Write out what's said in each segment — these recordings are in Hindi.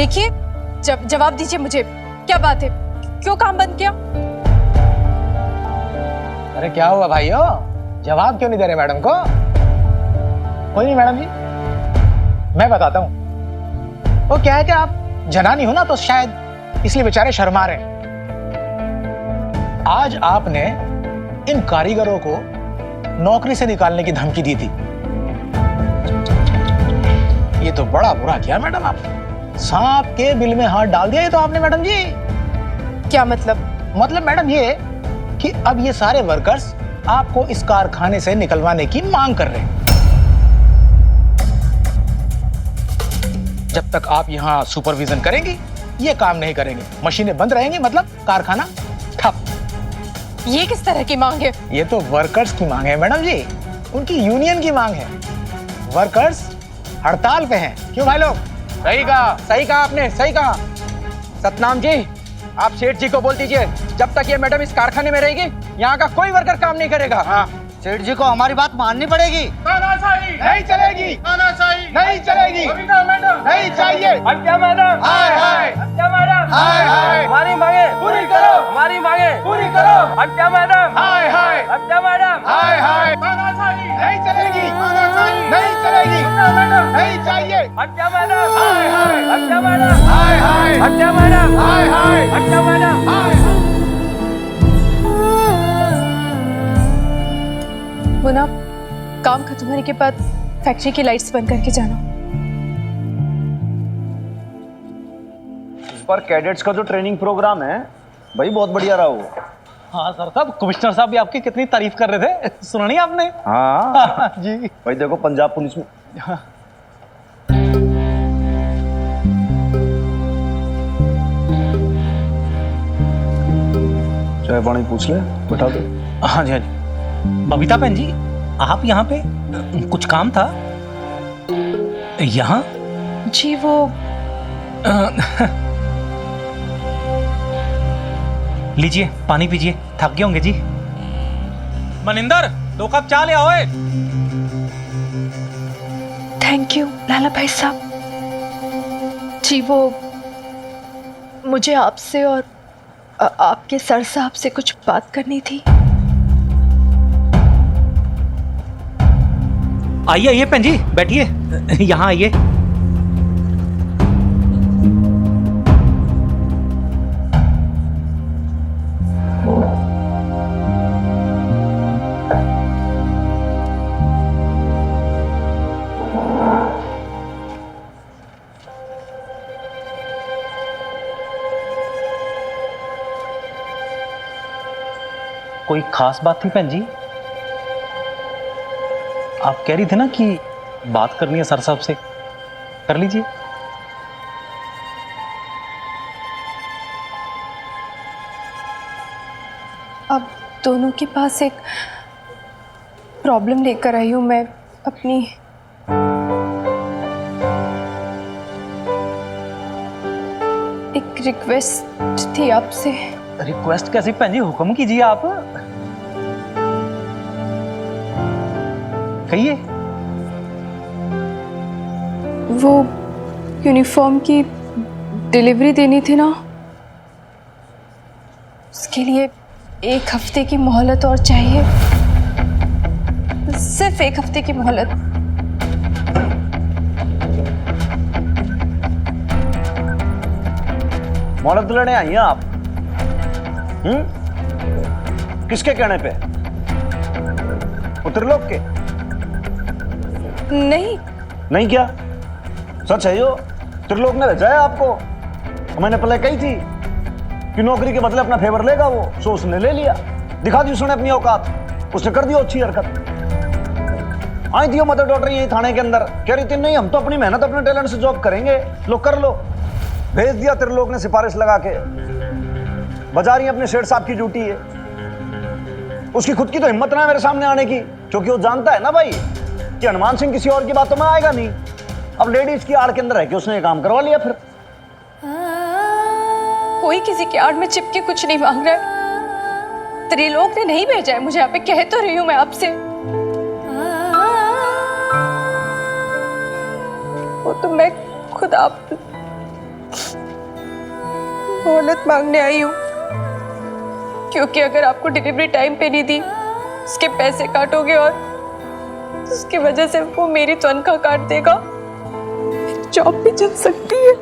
देखिए, जवाब दीजिए मुझे, क्या बात है, क्यों काम बंद किया? अरे क्या हुआ भाइयों, जवाब क्यों नहीं दे रहे मैडम को? कोई नहीं मैडम जी, मैं बताता हूं। वो क्या है कि आप जनानी हो ना, तो शायद इसलिए बेचारे शर्मा रहे हैं। आज आपने इन कारीगरों को नौकरी से निकालने की धमकी दी थी। ये तो बड़ा बुरा किया मैडम आपने, सांप के बिल में हाथ डाल दिया ये तो आपने मैडम जी। क्या मतलब? मतलब मैडम ये कि अब ये सारे वर्कर्स आपको इस कारखाने से निकलवाने की मांग कर रहे हैं। जब तक आप यहाँ सुपरविजन करेंगी ये काम नहीं करेंगे, मशीनें बंद रहेंगी, मतलब कारखाना ठप। ये किस तरह की मांग है? ये तो वर्कर्स की मांग है मैडम जी, उनकी यूनियन की मांग है। वर्कर्स हड़ताल पे हैं। क्यों भाई लोग? सही कहा आपने, सही कहा। सतनाम जी, आप सेठ जी को बोल दीजिए, जब तक ये मैडम इस कारखाने में रहेगी यहाँ का कोई वर्कर काम नहीं करेगा। हाँ। सेठ जी को हमारी बात माननी पड़ेगी। तानाशाही नहीं चलेगी, तानाशाही नहीं चलेगी, मैडम नहीं चाहिए। हत्या मैडम, हाय हाय, हत्या मैडम, हाय हाय, हमारी मांगे पूरी करो, हमारी मांगे पूरी करो। हत्या मैडम, हाय हाय, हत्या मैडम, हाय हाय, तानाशाही नहीं चलेगी, तानाशाही नहीं चलेगी, मैडम नहीं चाहिए। हत्या मैडम, हाय हाय, हत्या मैडम, हाय हाय, हत्या मैडम, हाय हाय, हत्या मैडम। हाय हाय। मुना, काम खत्म होने के बाद फैक्ट्री की लाइट्स बंद करके जाना। इस बार कैडेट्स का जो ट्रेनिंग प्रोग्राम है भाई बहुत बढ़िया रहा वो। हाँ सर साहब, कमिश्नर साहब भी आपकी कितनी तारीफ कर रहे थे, सुना नहीं आपने? हाँ जी भाई, देखो पंजाब पुलिस में चाय पानी पूछ ले, बैठा दो। हाँ जी हाँ जी। बबीता बहन जी, आप यहाँ पे कुछ काम था यहाँ? जी वो लीजिए पानी पीजिए, थक गए होंगे जी। मनिंदर, 2 कप चाय ले आओ। थैंक यू लाला भाई साहब। जी वो मुझे आपसे और आपके सर साहब से कुछ बात करनी थी। आइए आइए बहन जी, बैठिए, यहाँ आइए। कोई खास बात थी बहन जी? आप कह रही थी ना कि बात करनी है सर साहब से, कर लीजिए। अब दोनों के पास एक प्रॉब्लम लेकर आई हूँ मैं अपनी। एक रिक्वेस्ट थी आपसे। रिक्वेस्ट कैसी बहन जी, हुक्म कीजिए आप, कहिए। वो यूनिफॉर्म की डिलीवरी देनी थी ना, उसके लिए 1 हफ्ते की मोहलत और चाहिए, सिर्फ 1 हफ्ते की मोहलत। मोहलत लेने आई हैं आप? किसके कहने पे? त्रिलोक के? नहीं नहीं क्या सच है? यो त्रिलोक ने भेजा है आपको? मैंने पहले कही थी कि नौकरी के बदले अपना फेवर लेगा वो, सो उसने ले लिया, दिखा दी उसने अपनी औकात, उसने कर दी अच्छी हरकत। आई थी मदर डॉटर यही थाने के अंदर, कह रही थी नहीं हम तो अपनी मेहनत अपने टैलेंट से जॉब करेंगे, लो कर लो। भेज दिया त्रिलोक ने सिफारिश लगा के, बजा रही अपने शेठ साहब की ड्यूटी है। उसकी खुद की तो हिम्मत ना है मेरे सामने आने की, क्योंकि वो जानता है ना भाई कि हनुमान सिंह किसी और की बातों में आएगा नहीं। अब लेडीज की आड़ के अंदर है कि उसने ये काम करवा लिया। फिर कोई किसी की आड़ में चिपके कुछ नहीं मांग रहा है। त्रिलोक ने नहीं भेजा है मुझे यहाँ पे, कह तो रही हूँ मैं आपसे। वो तो मैं खुद आप मोहलत मांगने आई हूँ, क्योंकि अगर आपको डिलीवरी टाइम पे नहीं दी, उसके पैसे काटोगे और उसकी वजह से वो मेरी तनख्वाह काट देगा, मेरी जॉब भी चल सकती है।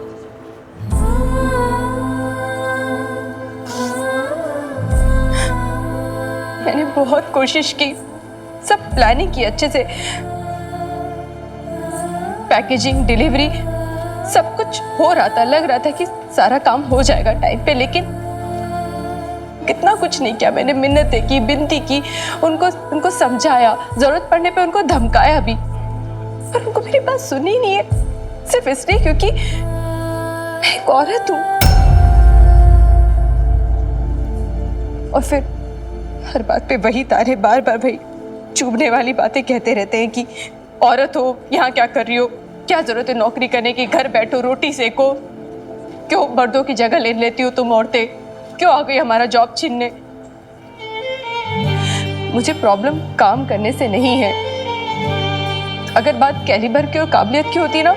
मैंने बहुत कोशिश की, सब प्लानिंग की अच्छे से, पैकेजिंग, डिलीवरी, सब कुछ हो रहा था, लग रहा था कि सारा काम हो जाएगा टाइम पे, लेकिन कितना कुछ नहीं किया मैंने। मिन्नतें की, विनती की, उनको समझाया, जरूरत पड़ने पे उनको धमकाया भी, पर उनको मेरी बात सुनी नहीं है, सिर्फ इसलिए क्योंकि मैं एक औरत हूं। और फिर हर बात पे वही तारे, बार बार वही चुभने वाली बातें कहते रहते हैं कि औरत हो, यहाँ क्या कर रही हो, क्या जरूरत है नौकरी करने की, घर बैठो, रोटी सेको, क्यों मर्दों की जगह ले लेती हो तुम औरतें, क्यों आ गई हमारा जॉब छीनने। मुझे प्रॉब्लम काम करने से नहीं है। अगर बात कैलिबर की और काबिलियत की होती ना,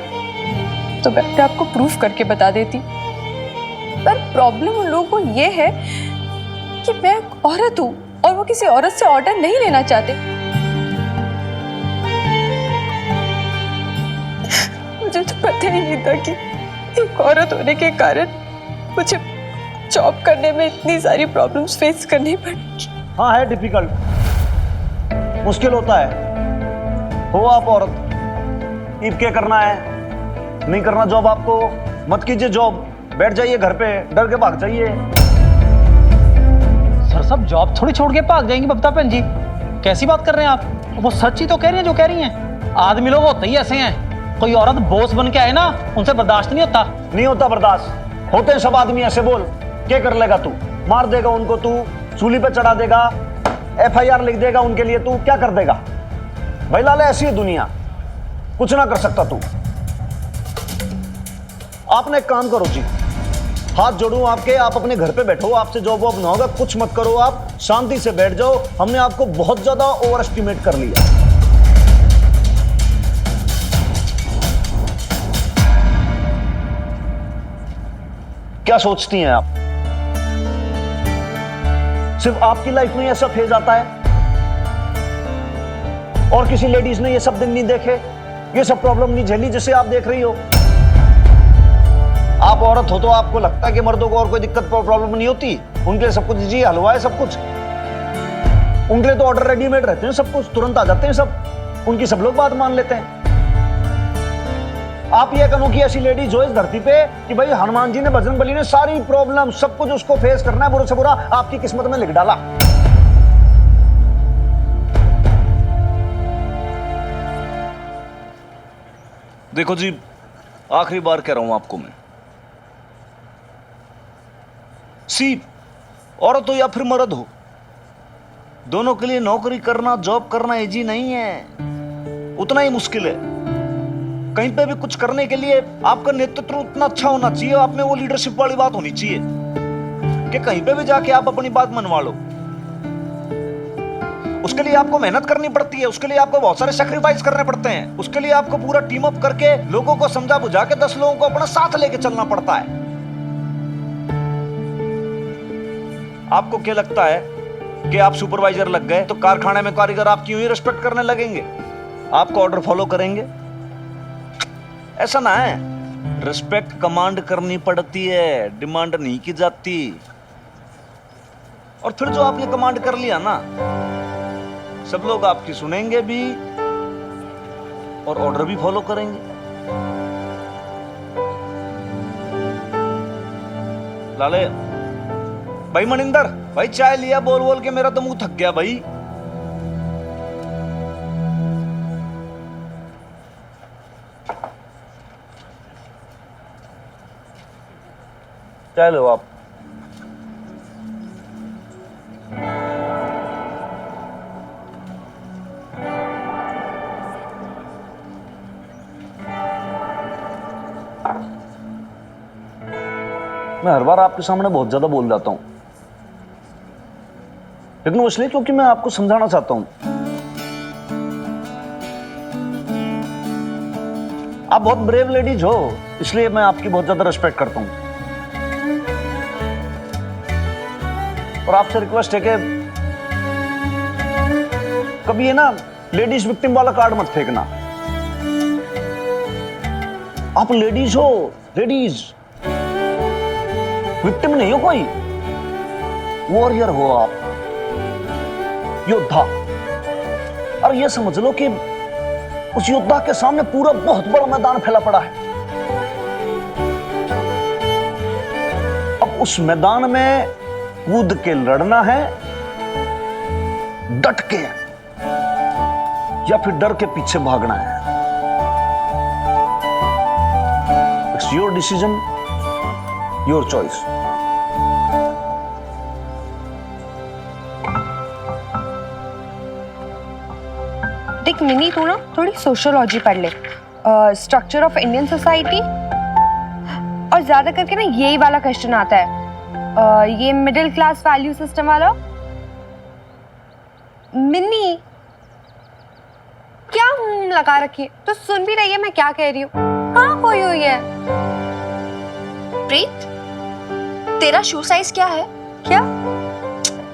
तो मैं अपने आपको प्रूफ करके बता देती, पर प्रॉब्लम उन लोगों को ये है कि मैं एक औरत हूं और वो किसी औरत से ऑर्डर नहीं लेना चाहते। मुझे तो पता ही नहीं था कि एक औरत होने के कारण मुझे जॉब करने में इतनी सारी प्रॉब्लम्स फेस करनी पड़ेगी। हाँ, है डिफिकल्ट, मुश्किल होता है। हो आप औरत, ईब के करना है, नहीं करना जॉब आपको, मत कीजिए जॉब, बैठ जाइए घर पे, डर के भाग जाइए। सर साहब जॉब थोड़ी छोड़ के भाग जाएंगी बबीता बहन जी, कैसी बात कर रहे हैं आप? वो सच ही तो कह रही हैं जो कह रही हैं। आदमी लोग होते ही ऐसे हैं, कोई औरत बॉस बन के आए ना, उनसे बर्दाश्त नहीं होता। नहीं होता बर्दाश्त, होते हैं सब आदमी ऐसे। बोल क्या कर लेगा तू? मार देगा उनको तू, सूली पे चढ़ा देगा, FIR लिख देगा उनके लिए, तू क्या कर देगा? भाई लाला ऐसी है दुनिया, कुछ ना कर सकता तू। आपने एक काम करो जी, हाथ जोड़ूं आपके, आप अपने घर पे बैठो, आपसे जॉब वॉब ना होगा, कुछ मत करो, आप शांति से बैठ जाओ। हमने आपको बहुत ज्यादा ओवर एस्टिमेट कर लिया। क्या सोचती हैं आप? सिर्फ आपकी लाइफ में ऐसा फेज आता है और किसी लेडीज ने ये सब दिन नहीं देखे, ये सब प्रॉब्लम नहीं झेली जैसे आप देख रही हो? आप औरत हो तो आपको लगता है कि मर्दों को और कोई दिक्कत प्रॉब्लम नहीं होती? उनके लिए सब कुछ जी हलवा है, सब कुछ उनके लिए तो ऑर्डर रेडीमेड रहते हैं, सब कुछ तुरंत आ जाते हैं सब, उनकी सब लोग बात मान लेते हैं। आप ये कहो कि ऐसी लेडीज हो इस धरती पे कि भाई हनुमान जी ने, बजरंग बली ने सारी प्रॉब्लम सब कुछ उसको फेस करना है, बुरे से बुरा आपकी किस्मत में लिख डाला। देखो जी, आखिरी बार कह रहा हूं आपको मैं, औरत हो या फिर मर्द हो, दोनों के लिए नौकरी करना, जॉब करना इजी नहीं है, उतना ही मुश्किल है। कहीं पे भी कुछ करने के लिए आपका नेतृत्व उतना अच्छा होना चाहिए, आप में वो लीडरशिप वाली बात होनी चाहिए कि कहीं पे भी जाके आप अपनी बात मनवा लो। उसके लिए आपको मेहनत करनी पड़ती है, उसके लिए आपको बहुत सारे सैक्रिफाइस करने पड़ते हैं, उसके लिए आपको पूरा टीम अप करके लोगों को समझा बुझा के 10 लोगों को अपना साथ लेके चलना पड़ता है। आपको क्या लगता है कि आप सुपरवाइजर लग गए तो कारखाने में कारीगर आपकी यूं ही रिस्पेक्ट करने लगेंगे, आपको ऑर्डर फॉलो करेंगे? ऐसा ना है, रिस्पेक्ट कमांड करनी पड़ती है, डिमांड नहीं की जाती। और फिर जो आपने कमांड कर लिया ना, सब लोग आपकी सुनेंगे भी और ऑर्डर भी फॉलो करेंगे। लाले भाई, मनिंदर भाई, चाय लिया बोल बोल के मेरा तो मुंह थक गया भाई। चाय लो आप। मैं हर बार आपके सामने बहुत ज्यादा बोल जाता हूं, लेकिन वो इसलिए क्योंकि मैं आपको समझाना चाहता हूं। आप बहुत ब्रेव लेडीज हो, इसलिए मैं आपकी बहुत ज्यादा रिस्पेक्ट करता हूं। और आपसे रिक्वेस्ट है कि कभी ये ना लेडीज विक्टिम वाला कार्ड मत फेंकना। आप लेडीज हो, लेडीज, विक्टिम नहीं हो कोई, वॉरियर हो आप, योद्धा। और ये समझ लो कि उस योद्धा के सामने पूरा बहुत बड़ा मैदान फैला पड़ा है। अब उस मैदान में कूद के लड़ना है, डट के, या फिर डर के पीछे भागना है। It's your decision, your choice. देख मिनी, तू ना थोड़ी सोशियोलॉजी पढ़ ले, स्ट्रक्चर ऑफ इंडियन सोसाइटी, और ज्यादा करके ना यही वाला क्वेश्चन आता है, ये मिडिल क्लास वैल्यू सिस्टम वाला। मिनी क्या लगा रखी है, तो सुन भी रही है मैं क्या कह रही हूँ? कहाँ खोई हुई है? प्रीत, तेरा शू साइज क्या है? क्या?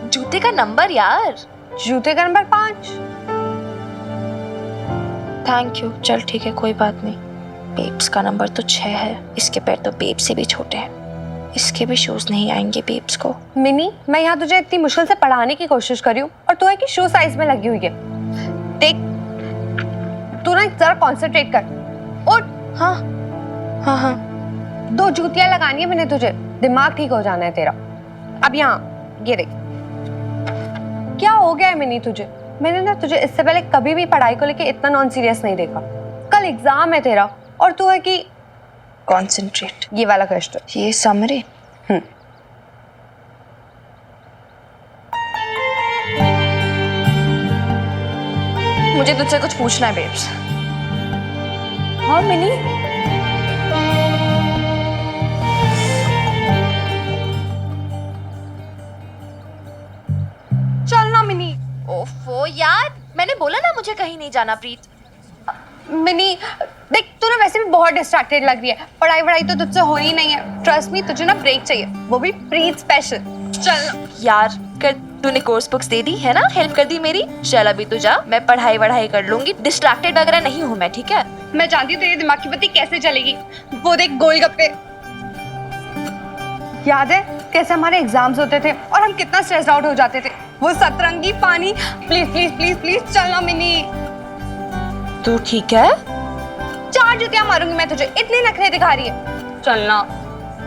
जूते का नंबर यार। जूते का नंबर 5। थैंक यू, चल ठीक है, कोई बात नहीं। बेब्स का नंबर तो 6 है, इसके पैर तो बेब से भी छोटे हैं, इसके भी शूज नहीं आएंगे बेब्स को। मिनी, मैं यहाँ तुझे इतनी मुश्किल से पढ़ाने की कोशिश कर रही हूँ और तू है कि शू साइज में लगी हुई है। देख, तू ना जरा कॉन्सेंट्रेट कर। और हाँ हाँ हाँ, 2 जूतियां लगानी है मैंने तुझे, दिमाग ठीक हो जाना है तेरा। अब यहाँ ये देख, क्या हो गया है मिनी तुझे? मैंने ना तुझे इससे पहले कभी भी पढ़ाई को लेके इतना नॉन सीरियस नहीं देखा। कल एग्जाम है तेरा और तू है कि कॉन्सेंट्रेट। ये वाला क्वेश्चन, ये समरी। मुझे तुझसे कुछ पूछना है बेब्स। हाँ मिनी, चल ना मिनी। ओफो यार, मैंने बोला ना मुझे कहीं नहीं जाना प्रीत। मिनी देख, तू ना वैसे भी बहुत डिस्ट्रैक्टेड लग रही है, पढ़ाई वढ़ाई तो तुझसे हो ही नहीं है। ट्रस्ट मी, तुझे ना ब्रेक चाहिए, वो भी प्रीत स्पेशल। चल ना यार, कर तूने कोर्स बुक्स दे दी है ना, हेल्प कर दी मेरी। चल अभी तू जा, मैं पढ़ाई वढ़ाई कर लूंगी, डिस्ट्रैक्टेड वगैरह नहीं हूँ मैं, ठीक है? मैं जानती हूँ तेरे दिमाग की बत्ती कैसे चलेगी। वो देख गोलगप्पे, याद है कैसे हमारे एग्जाम्स होते थे और हम कितना स्ट्रेस्ड आउट हो जाते थे। वो सतरंगी पानी, प्लीज प्लीज प्लीज प्लीज चल ना मिनी। तू ठीक है? 4 जूतियां मारूंगी मैं तुझे, इतने नखरे दिखा रही है। चल ना।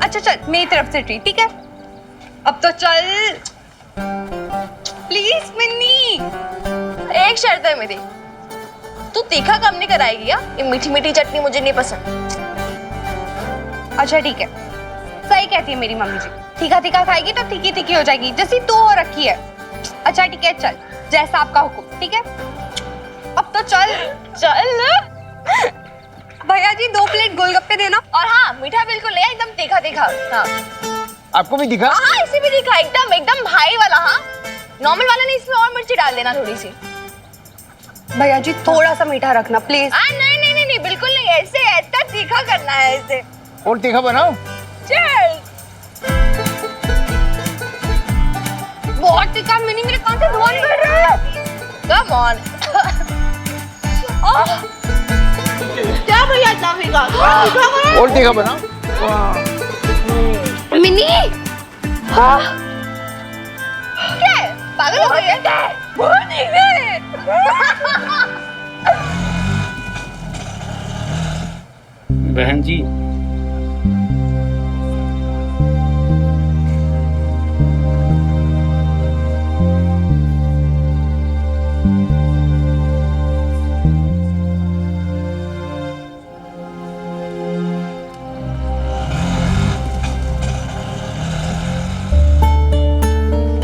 अच्छा चल, मेरी तरफ से ट्रीट, ठीक है? अब तो चल प्लीज मिनी। एक शर्त है मेरी, तू तीखा कम नहीं कराएगी या? ये मीठी मीठी चटनी मुझे नहीं पसंद। अच्छा ठीक है, सही कहती है मेरी मम्मी जी, तीखा तीखा खाएगी तो तीखी तीखी हो जाएगी, जैसी तू हो रखी है। अच्छा ठीक है, चल जैसा आपका हुक्म, ठीक है? अब तो चल चल। भैया जी 2 प्लेट गोलगप्पे देना। और हाँ, मीठा बिल्कुल नहीं, एकदम तीखा तीखा। हाँ आपको भी दिखा? हाँ, इसे भी दिखा, एकदम एकदम भाई वाला। हाँ, नॉर्मल वाला नहीं, इसमें और मिर्ची डाल देना थोड़ी सी। भैया जी थोड़ा सा मीठा रखना प्लीज। नहीं नहीं नहीं नहीं, बिल्कुल नहीं, ऐसे ऐसा तीखा करना है ऐसे। और तीखा बनाओ। चल, बहुत तीखा मिनी, मेरे कान से धुआं निकल रहा है। Come on. क्या भैया इतना फीका? और तीखा बनाओ। मिनी हाँ, क्या है? पागल हो गई है? बहुत तीखा है। बहन जी,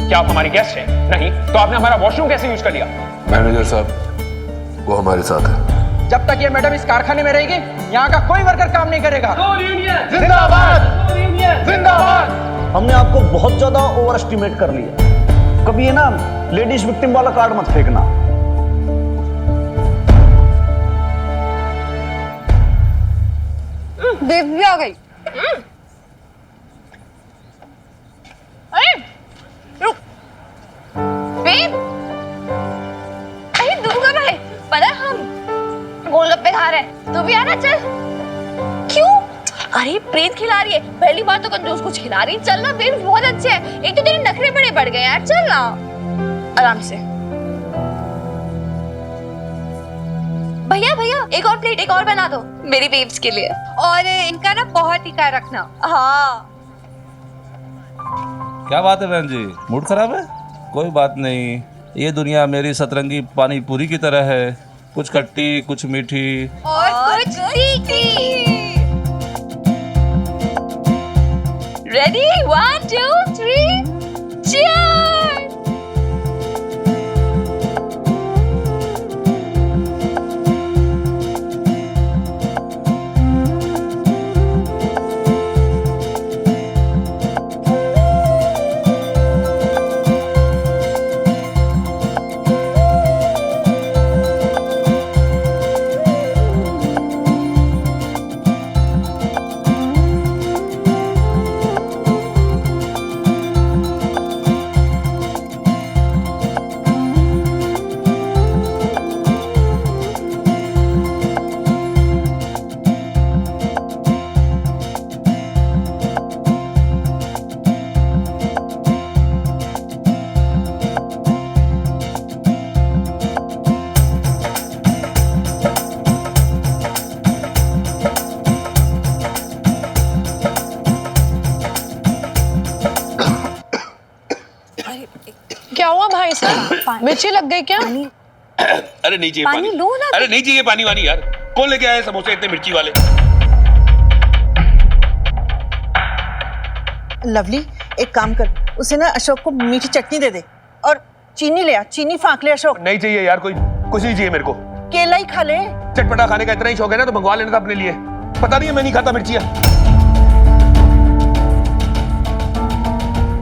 क्या आप हमारी गेस्ट हैं? नहीं तो आपने हमारा वॉशरूम कैसे यूज कर लिया? मैनेजर साहब, वो हमारे साथ है। जब तक ये मैडम इस कारखाने में रहेगी, यहाँ का कोई वर्कर काम नहीं करेगा। जिंदाबाद जिंदाबाद। हमने आपको बहुत ज्यादा ओवर एस्टिमेट कर लिया। कभी ये ना लेडीज विक्टिम वाला कार्ड मत फेंकना। बेबी आ गई। अरे रुक, खिला रहा है, तू भी आना चल। क्यों? अरे प्रीत खिला रही है, पहली बार तो कंजूस कुछ खिला रही। चल ना बेब्स, बहुत अच्छे हैं। एक तो तेरे नखरे बड़े बढ़ गए यार, चल ना आराम से। भैया भैया एक और प्लेट, एक और बना दो मेरी बेब्स के लिए। और इनका ना बहुत ही ख्याल रखना। हाँ क्या बात है बहन जी, मूड खराब है? कोई बात नहीं, ये दुनिया मेरी सतरंगी पानी पूरी की तरह है, कुछ खट्टी कुछ मीठी और कुछ तीखी। Ready 1 2 3 cheers। क्या हुआ भाई साहब, मिर्ची लग गई क्या? अरे नहीं चाहिए पानी लो ना। अरे नहीं चाहिए पानी वानी यार। कौन लेके आया समोसे इतने मिर्ची वाले? लवली एक काम कर, उसे ना अशोक को मीठी चटनी दे दे और चीनी ले आ, चीनी फाँक ले अशोक। नहीं चाहिए यार, कोई कुछ नहीं चाहिए मेरे को। केला ही खा ले। चटपटा खाने का इतना ही शौक है ना तो मंगवा लेना था अपने लिए। पता नहीं है मैं नहीं खाता मिर्चियाँ।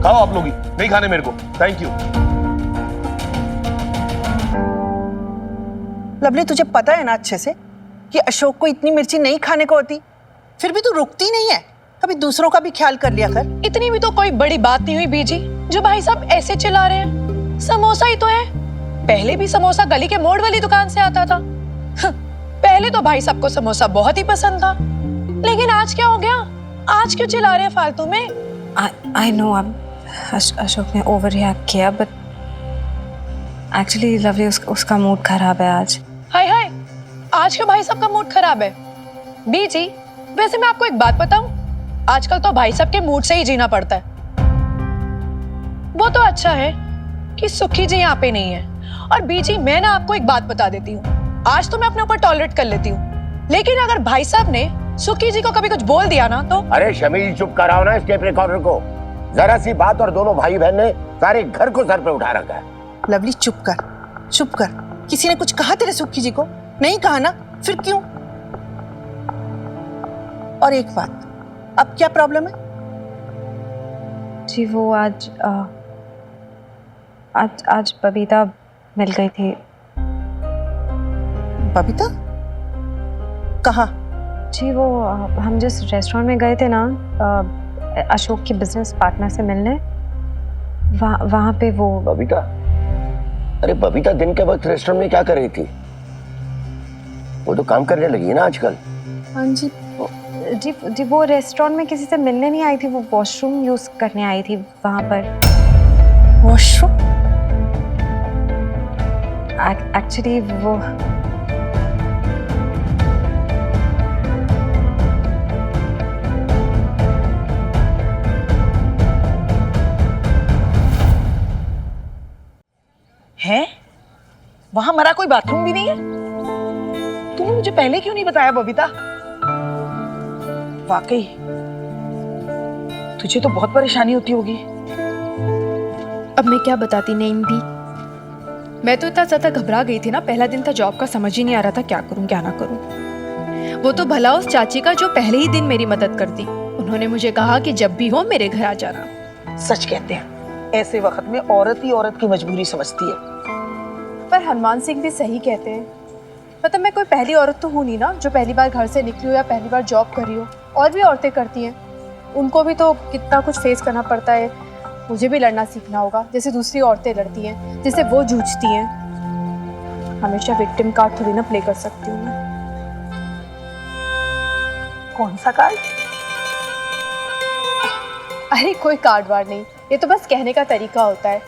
खाओ आप लोग ही, नहीं खाने मेरे को। Thank you. लवली तुझे पता है ना अच्छे से कि अशोक को इतनी मिर्ची नहीं खाने को होती, फिर भी तू रुकती नहीं है। कभी दूसरों का भी ख्याल कर लिया कर। इतनी भी तो कोई बड़ी बात नहीं हुई बीजी, जो भाई साहब ऐसे चिल्ला रहे हैं। समोसा ही तो है, पहले भी समोसा गली के मोड़ वाली दुकान से आता था। पहले तो भाई साहब को समोसा बहुत ही पसंद था, लेकिन आज क्या हो गया? आज क्यों चिल्ला रहे हैं फालतू में? आई नो अब अशोक ने ओवर रिएक्ट किया, बट एक्चुअली लवली उसका मूड खराब है आज। हाय हाय, आज क्यों भाई साहब का मूड खराब है? बीजी वैसे मैं आपको एक बात बताऊं, आजकल तो भाई साहब के मूड से ही जीना पड़ता है। वो तो अच्छा है कि सुखी जी यहाँ पे नहीं है। और बीजी मैं ना आपको एक बात बता देती हूँ, आज तो मैं अपने ऊपर टॉलरेट कर लेती हूँ, लेकिन अगर भाई साहब ने सुखी जी को कभी कुछ बोल दिया ना तो। अरे शमी जी चुप कराओ ना इस टेप रिकॉर्डर को। जरा सी बात और दोनों भाई बहन ने सारे घर को सर पे उठा रखा है। लवली चुप कर, चुप कर। किसी ने कुछ कहा तेरे सुखी जी को? नहीं कहा ना, फिर क्यों? और एक बात, अब क्या प्रॉब्लम है? जी वो आज बबीता मिल गई थी। बबीता? कहाँ? जी वो हम जिस रेस्टोरेंट में गए थे ना अशोक की बिजनेस पार्टनर से मिलने, वहाँ पे वो। बबीता? अरे बबीता दिन के वक्त रेस्टोरेंट में क्या कर रही थी? वो तो काम करने लगी है ना आजकल। हाँ जी जी वो रेस्टोरेंट में किसी से मिलने नहीं आई थी, वो वॉशरूम यूज करने आई थी वहाँ पर। वॉशरूम? एक्चुअली वो है वहां मरा कोई बाथरूम भी नहीं है? तूने मुझे पहले क्यों नहीं बताया बबीता? वाकई तुझे तो बहुत परेशानी होती होगी। अब मैं क्या बताती नईम भी, मैं तो इतना ज्यादा घबरा गई थी ना, पहला दिन था जॉब का, समझ ही नहीं आ रहा था क्या करूं क्या ना करूं। वो तो भला उस चाची का जो पहले ही दिन मेरी मदद करती, उन्होंने मुझे कहा कि जब भी हो मेरे घर आ जाना। सच कहते हैं ऐसे वक्त में औरत ही औरत की मजबूरी समझती है। पर हनुमान सिंह भी सही कहते हैं, मतलब मैं कोई पहली औरत तो हूँ नहीं ना जो पहली बार घर से निकली हो या पहली बार जॉब कर रही हो। और भी औरतें करती हैं, उनको भी तो कितना कुछ फेस करना पड़ता है। मुझे भी लड़ना सीखना होगा जैसे दूसरी औरतें लड़ती हैं, जैसे वो जूझती हैं। हमेशा विक्टिम कार्ड थोड़ी ना प्ले कर सकती हूँ मैं। कौन सा कार्ड? अरे कोई कार्ड वार्ड नहीं, ये तो बस कहने का तरीका होता है।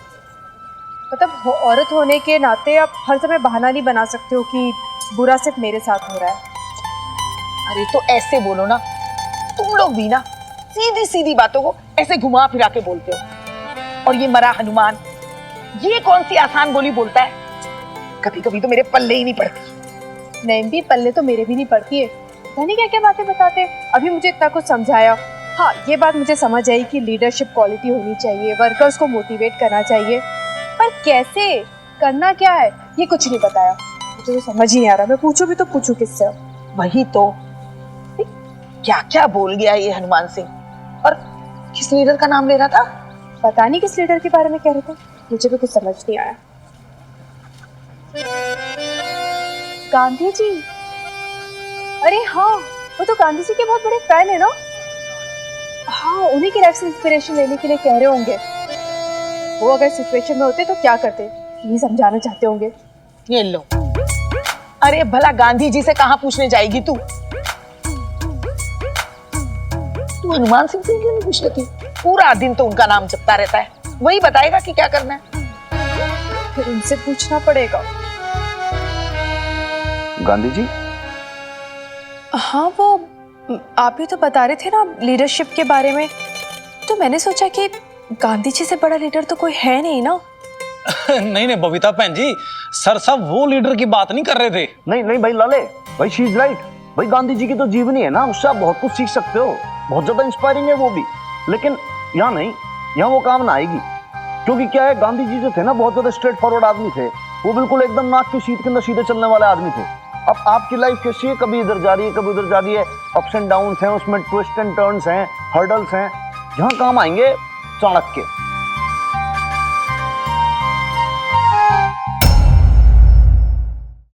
मतलब औरत होने के नाते आप हर समय बहाना नहीं बना सकते हो कि बुरा सिर्फ मेरे साथ हो रहा है। अरे तो ऐसे बोलो ना, तुम लोग भी ना सीधी सीधी बातों को ऐसे घुमा फिरा के बोलते हो। और ये मरा हनुमान, ये कौन सी आसान बोली बोलता है? कभी कभी तो मेरे पल्ले ही नहीं पड़ती। नहीं भी पल्ले तो मेरे भी नहीं पड़ती है, पता नहीं क्या क्या बातें बताते। अभी मुझे इतना कुछ समझाया। हाँ, ये बात मुझे समझ आई कि लीडरशिप क्वालिटी होनी चाहिए, वर्कर्स को मोटिवेट करना चाहिए, पर कैसे करना क्या है ये कुछ नहीं बताया। मुझे तो समझ ही नहीं आ रहा, मैं पूछूं भी तो पूछूं किससे? वही तो, क्या क्या बोल गया ये हनुमान सिंह। और किस लीडर का नाम ले रहा था? पता नहीं किस लीडर के बारे में कह रहे थे, मुझे भी कुछ समझ नहीं आया। गांधी जी? अरे हाँ, वो तो गांधी जी के बहुत बड़े फैन है ना। हाँ, उन्हीं की लाइफ से इंस्पिरेशन लेने के लिए कह रहे होंगे। वो अगर सिचुएशन में होते तो क्या करते, ये समझाना चाहते होंगे। ये लो। अरे भला गांधी जी से कहाँ पूछने जाएगी तू? तू हनुमान सिंह से क्यों नहीं पूछ लेती? पूरा दिन तो उनका नाम जपता रहता है, वही बताएगा कि क्या करना है। फिर उनसे पूछना पड़ेगा। गांधी जी? हाँ, वो आप भी तो बता रहे थे ना लीडरशिप के बारे में, तो मैंने सोचा कि गांधी जी से बड़ा लीडर तो कोई है नहीं ना। नहीं नहीं बबीता बहन जी, सर साहब वो लीडर की बात नहीं कर रहे थे। नहीं नहीं भाई लाले, भाई शी इज राइट। भाई गांधी जी की तो जीवनी है ना, उससे आप बहुत कुछ सीख सकते हो, बहुत ज्यादा इंस्पायरिंग है वो भी। लेकिन यहाँ नहीं, यहाँ वो काम ना आएगी। क्योंकि क्या है, गांधी जी जो थे ना बहुत ज्यादा स्ट्रेट फॉरवर्ड आदमी थे। वो बिल्कुल एकदम नाक की सीट के अंदर सीधे चलने वाले आदमी थे। अब आपकी लाइफ कैसी है, कभी इधर जा रही है कभी उधर जा रही है, अप्स एंड डाउन्स हैं, उसमें ट्विस्ट एंड टर्न्स हैं, हर्डल्स हैं। यहाँ काम आएंगे चाणक्य,